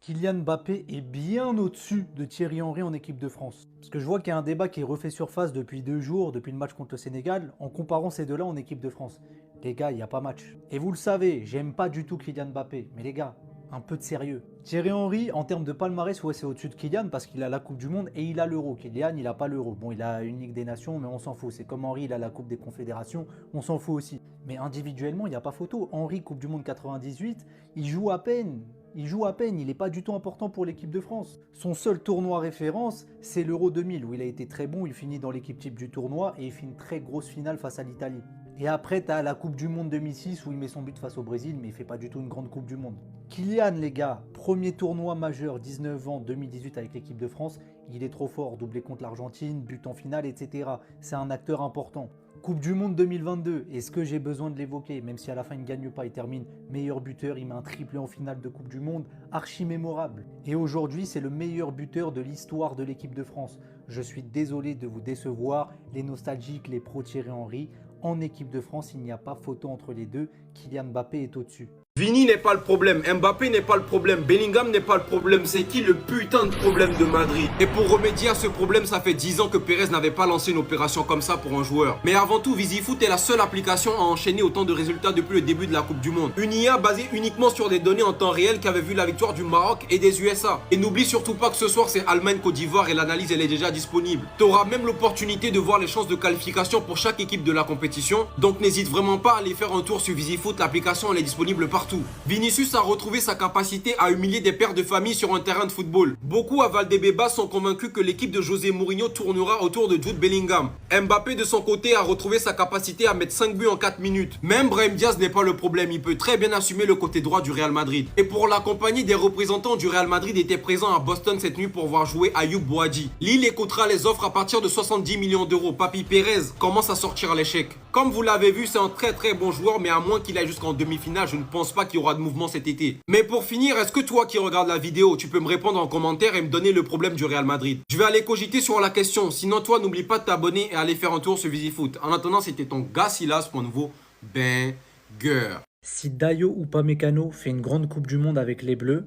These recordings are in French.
Kylian Mbappé est bien au-dessus de Thierry Henry en équipe de France. Parce que je vois qu'il y a un débat qui est refait surface depuis 2 jours, depuis le match contre le Sénégal, en comparant ces deux-là en équipe de France. Les gars, il n'y a pas match. Et vous le savez, j'aime pas du tout Kylian Mbappé. Mais les gars, un peu de sérieux. Thierry Henry, en termes de palmarès, ouais, c'est au-dessus de Kylian parce qu'il a la Coupe du Monde et il a l'Euro. Kylian, il n'a pas l'Euro. Bon, il a une Ligue des Nations, mais on s'en fout. C'est comme Henry, il a la Coupe des Confédérations, on s'en fout aussi. Mais individuellement, il n'y a pas photo. Henry, Coupe du Monde 98, il joue à peine. Il joue à peine, il n'est pas du tout important pour l'équipe de France. Son seul tournoi référence, c'est l'Euro 2000, où il a été très bon, il finit dans l'équipe type du tournoi et il fait une très grosse finale face à l'Italie. Et après, tu as la Coupe du Monde 2006 où il met son but face au Brésil, mais il fait pas du tout une grande Coupe du Monde. Kylian, les gars, premier tournoi majeur, 19 ans, 2018 avec l'équipe de France, il est trop fort, doublé contre l'Argentine, but en finale, etc. C'est un acteur important. Coupe du Monde 2022, est-ce que j'ai besoin de l'évoquer? Même si à la fin il ne gagne pas, il termine meilleur buteur, il met un triplé en finale de Coupe du Monde, archi mémorable. Et aujourd'hui, c'est le meilleur buteur de l'histoire de l'équipe de France. Je suis désolé de vous décevoir, les nostalgiques, les pro Thierry Henry. En équipe de France, il n'y a pas photo entre les deux, Kylian Mbappé est au-dessus. Vini n'est pas le problème, Mbappé n'est pas le problème, Bellingham n'est pas le problème, c'est qui le putain de problème de Madrid? Et pour remédier à ce problème, ça fait 10 ans que Pérez n'avait pas lancé une opération comme ça pour un joueur. Mais avant tout, VisiFoot est la seule application à enchaîner autant de résultats depuis le début de la Coupe du Monde. Une IA basée uniquement sur des données en temps réel qui avait vu la victoire du Maroc et des USA. Et n'oublie surtout pas que ce soir c'est Allemagne-Côte d'Ivoire et l'analyse elle est déjà disponible. Tu auras même l'opportunité de voir les chances de qualification pour chaque équipe de la compétition. Donc n'hésite vraiment pas à aller faire un tour sur VisiFoot, l'application elle est disponible partout. Vinicius a retrouvé sa capacité à humilier des pères de famille sur un terrain de football. Beaucoup à Valdebebas sont convaincus que l'équipe de José Mourinho tournera autour de Jude Bellingham. Mbappé de son côté a retrouvé sa capacité à mettre 5 buts en 4 minutes. Même Brahim Diaz n'est pas le problème, il peut très bien assumer le côté droit du Real Madrid. Et pour l'accompagner, des représentants du Real Madrid étaient présents à Boston cette nuit pour voir jouer Ayoub Boadi. Lille écoutera les offres à partir de 70 millions d'euros. Papi Pérez commence à sortir à l'échec. Comme vous l'avez vu, c'est un très bon joueur, mais à moins qu'il aille jusqu'en demi-finale, je ne pense pas qu'il y aura de mouvement cet été. Mais pour finir, est-ce que toi qui regardes la vidéo, tu peux me répondre en commentaire et me donner le problème du Real Madrid? Je vais aller cogiter sur la question. Sinon, toi, n'oublie pas de t'abonner et aller faire un tour sur VisiFoot. En attendant, c'était ton gars Silas pour un nouveau banger. Si Dayo Upamecano fait une grande Coupe du Monde avec les Bleus,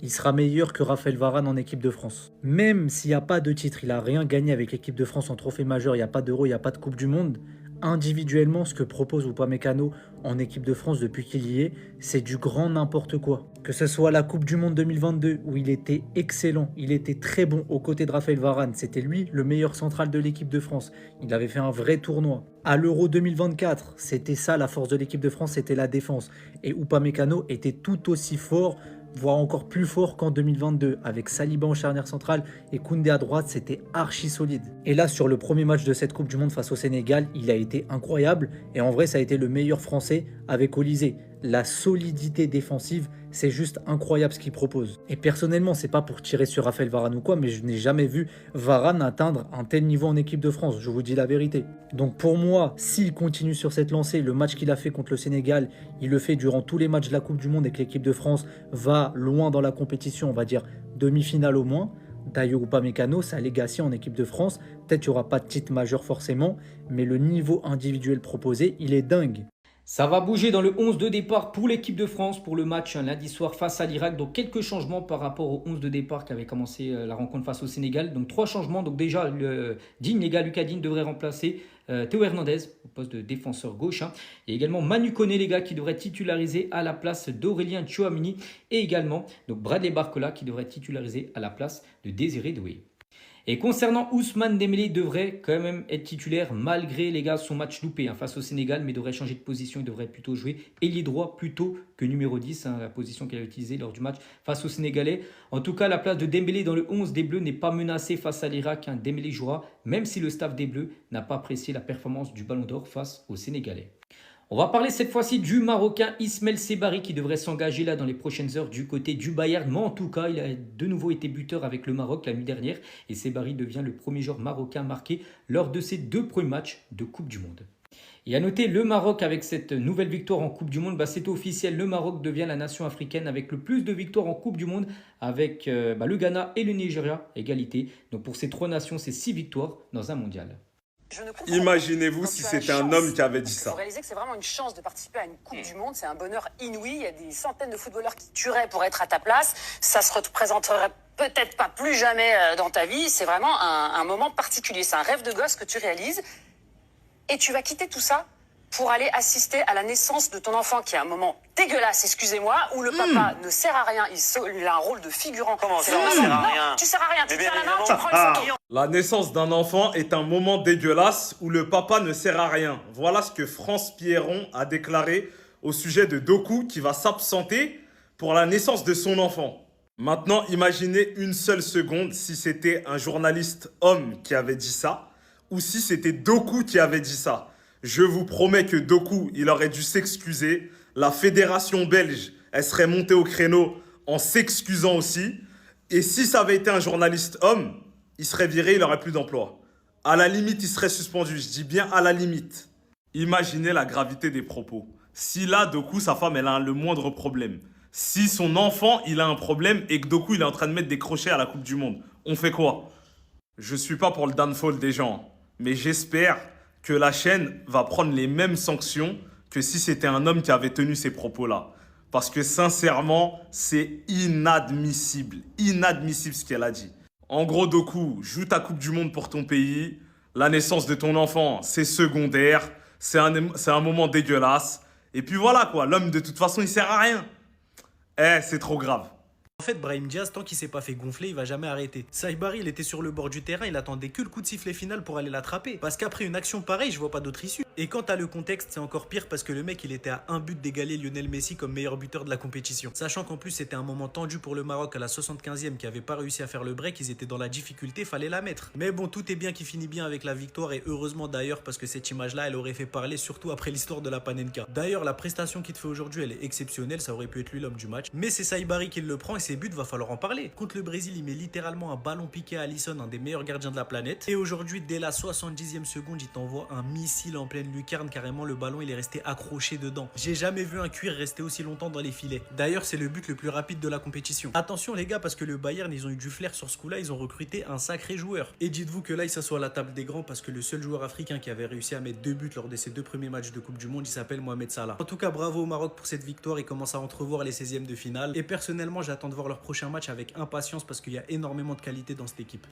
il sera meilleur que Raphaël Varane en équipe de France. Même s'il n'y a pas de titre, il n'a rien gagné avec l'équipe de France en trophée majeur, il n'y a pas d'Euro, il n'y a pas de Coupe du Monde. Individuellement, ce que propose Upamecano en équipe de France depuis qu'il y est, c'est du grand n'importe quoi. Que ce soit la Coupe du Monde 2022 où il était excellent, il était très bon aux côtés de Raphaël Varane, c'était lui le meilleur central de l'équipe de France. Il avait fait un vrai tournoi. À l'Euro 2024, c'était ça la force de l'équipe de France, c'était la défense. Et Upamecano était tout aussi fort, voire encore plus fort qu'en 2022, avec Saliba en charnière centrale et Koundé à droite, c'était archi solide. Et là, sur le premier match de cette Coupe du Monde face au Sénégal, il a été incroyable, et en vrai, ça a été le meilleur français avec Olysée. La solidité défensive, c'est juste incroyable ce qu'il propose. Et personnellement, c'est pas pour tirer sur Raphaël Varane ou quoi, mais je n'ai jamais vu Varane atteindre un tel niveau en équipe de France, je vous dis la vérité. Donc pour moi, s'il continue sur cette lancée, le match qu'il a fait contre le Sénégal, il le fait durant tous les matchs de la Coupe du Monde et que l'équipe de France va loin dans la compétition, on va dire demi-finale au moins. Dayo Upamecano, sa legacy en équipe de France, peut-être qu'il n'y aura pas de titre majeur forcément, mais le niveau individuel proposé, il est dingue. Ça va bouger dans le 11 de départ pour l'équipe de France pour le match lundi soir face à l'Irak. Donc quelques changements par rapport au 11 de départ qui avait commencé la rencontre face au Sénégal. Donc 3 changements. Donc déjà, Digne, les gars, Lucas Digne devrait remplacer Théo Hernandez au poste de défenseur gauche. Et également Manu Koné, les gars, qui devrait titulariser à la place d'Aurélien Tchouameni. Et également donc Bradley Barcola qui devrait titulariser à la place de Désiré Doué. Et concernant Ousmane Dembélé, il devrait quand même être titulaire malgré les gars son match loupé face au Sénégal, mais devrait changer de position, il devrait plutôt jouer ailier droit plutôt que numéro 10, la position qu'il a utilisée lors du match face aux Sénégalais. En tout cas, la place de Dembélé dans le 11 des Bleus n'est pas menacée face à l'Irak. Dembélé jouera, même si le staff des Bleus n'a pas apprécié la performance du Ballon d'Or face aux Sénégalais. On va parler cette fois-ci du Marocain Ismaël Sebari qui devrait s'engager là dans les prochaines heures du côté du Bayern. Mais en tout cas, il a de nouveau été buteur avec le Maroc la nuit dernière. Et Sebari devient le premier joueur marocain marqué lors de ses 2 premiers matchs de Coupe du Monde. Et à noter, le Maroc avec cette nouvelle victoire en Coupe du Monde, c'est officiel. Le Maroc devient la nation africaine avec le plus de victoires en Coupe du Monde avec le Ghana et le Nigeria, égalité. Donc pour ces 3 nations, c'est 6 victoires dans un mondial. Je ne comprends Imaginez-vous pas. si Quand tu as c'était la un chance, homme qui avait dit parce qu'il ça. faut réaliser que c'est vraiment une chance de participer à une Coupe du Monde. C'est un bonheur inouï. Il y a des centaines de footballeurs qui tueraient pour être à ta place. Ça se représenterait peut-être pas plus jamais dans ta vie. C'est vraiment un moment particulier. C'est un rêve de gosse que tu réalises. Et tu vas quitter tout ça pour aller assister à la naissance de ton enfant, qui est un moment dégueulasse, excusez-moi, où le papa ne sert à rien, il a un rôle de figurant. Comment C'est ça, vraiment- il sert à Non, rien? tu sers à rien, tu Mais te tiens bien la main, tu évidemment. prends une photo. La naissance d'un enfant est un moment dégueulasse où le papa ne sert à rien. Voilà ce que France Pierron a déclaré au sujet de Doku qui va s'absenter pour la naissance de son enfant. Maintenant, imaginez une seule seconde si c'était un journaliste homme qui avait dit ça ou si c'était Doku qui avait dit ça. Je vous promets que Doku, il aurait dû s'excuser. La fédération belge, elle serait montée au créneau en s'excusant aussi. Et si ça avait été un journaliste homme, il serait viré, il n'aurait plus d'emploi. À la limite, il serait suspendu. Je dis bien à la limite. Imaginez la gravité des propos. Si là, Doku, sa femme, elle a le moindre problème. Si son enfant, il a un problème et que Doku, il est en train de mettre des crochets à la Coupe du Monde, on fait quoi? Je suis pas pour le downfall des gens, mais j'espère que la chaîne va prendre les mêmes sanctions que si c'était un homme qui avait tenu ces propos-là. Parce que sincèrement, c'est inadmissible. Inadmissible ce qu'elle a dit. En gros, Doku, joue ta Coupe du Monde pour ton pays. La naissance de ton enfant, c'est secondaire. C'est un moment dégueulasse. Et puis voilà quoi, l'homme de toute façon, il sert à rien. C'est trop grave. En fait, Brahim Diaz, tant qu'il s'est pas fait gonfler, il va jamais arrêter. Saibari, il était sur le bord du terrain, il attendait que le coup de sifflet final pour aller l'attraper. Parce qu'après une action pareille, je vois pas d'autre issue. Et quant à le contexte, c'est encore pire parce que le mec, il était à un but d'égaler Lionel Messi comme meilleur buteur de la compétition. Sachant qu'en plus, c'était un moment tendu pour le Maroc à la 75e qui avait pas réussi à faire le break, ils étaient dans la difficulté, fallait la mettre. Mais bon, tout est bien qui finit bien avec la victoire et heureusement d'ailleurs parce que cette image-là, elle aurait fait parler surtout après l'histoire de la Panenka. D'ailleurs, la prestation qu'il te fait aujourd'hui, elle est exceptionnelle, ça aurait pu être lui l'homme du match. Mais c'est Saibari qui le prend et ses buts, va falloir en parler. Contre le Brésil, il met littéralement un ballon piqué à Alisson, un des meilleurs gardiens de la planète. Et aujourd'hui, dès la 70e seconde, il t'envoie un missile en pleine lucarne. Carrément, le ballon, il est resté accroché dedans. J'ai jamais vu un cuir rester aussi longtemps dans les filets. D'ailleurs, c'est le but le plus rapide de la compétition. Attention les gars, parce que le Bayern, ils ont eu du flair sur ce coup-là. Ils ont recruté un sacré joueur. Et dites-vous que là, il s'assoit à la table des grands parce que le seul joueur africain qui avait réussi à mettre 2 buts lors de ses 2 premiers matchs de Coupe du Monde, il s'appelle Mohamed Salah. En tout cas, bravo au Maroc pour cette victoire. Ils commencent à entrevoir les 16e de finale. Et personnellement, j'attends de voir leur prochain match avec impatience parce qu'il y a énormément de qualité dans cette équipe.